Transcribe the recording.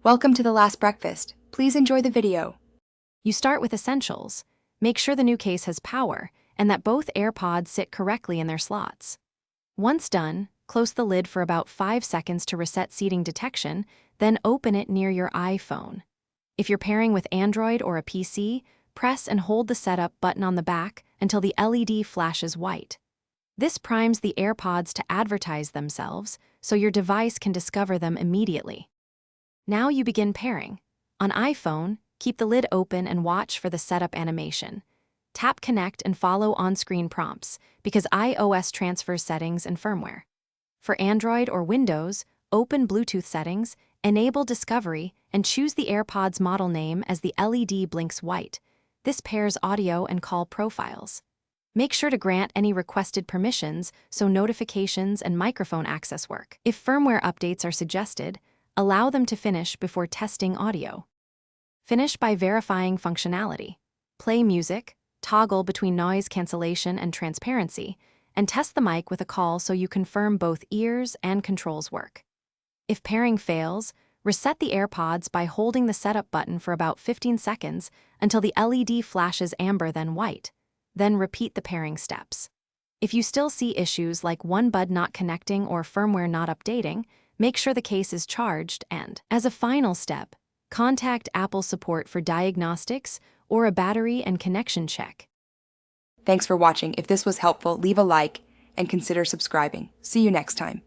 Welcome to The Last Breakfast. Please enjoy the video. You start with essentials. Make sure the new case has power and that both AirPods sit correctly in their slots. Once done, close the lid for about 5 seconds to reset seating detection, then open it near your iPhone. If you're pairing with Android or a PC, press and hold the setup button on the back until the LED flashes white. This primes the AirPods to advertise themselves, so your device can discover them immediately. Now you begin pairing. On iPhone, keep the lid open and watch for the setup animation. Tap Connect and follow on-screen prompts, because iOS transfers settings and firmware. For Android or Windows, open Bluetooth settings, enable Discovery, and choose the AirPods model name as the LED blinks white. This pairs audio and call profiles. Make sure to grant any requested permissions so notifications and microphone access work. If firmware updates are suggested, allow them to finish before testing audio. Finish by verifying functionality. Play music, toggle between noise cancellation and transparency, and test the mic with a call so you confirm both ears and controls work. If pairing fails, reset the AirPods by holding the setup button for about 15 seconds until the LED flashes amber then white. Then repeat the pairing steps. If you still see issues like one bud not connecting or firmware not updating, make sure the case is charged and, as a final step, contact Apple support for diagnostics or a battery and connection check. Thanks for watching. If this was helpful, leave a like and consider subscribing. See you next time.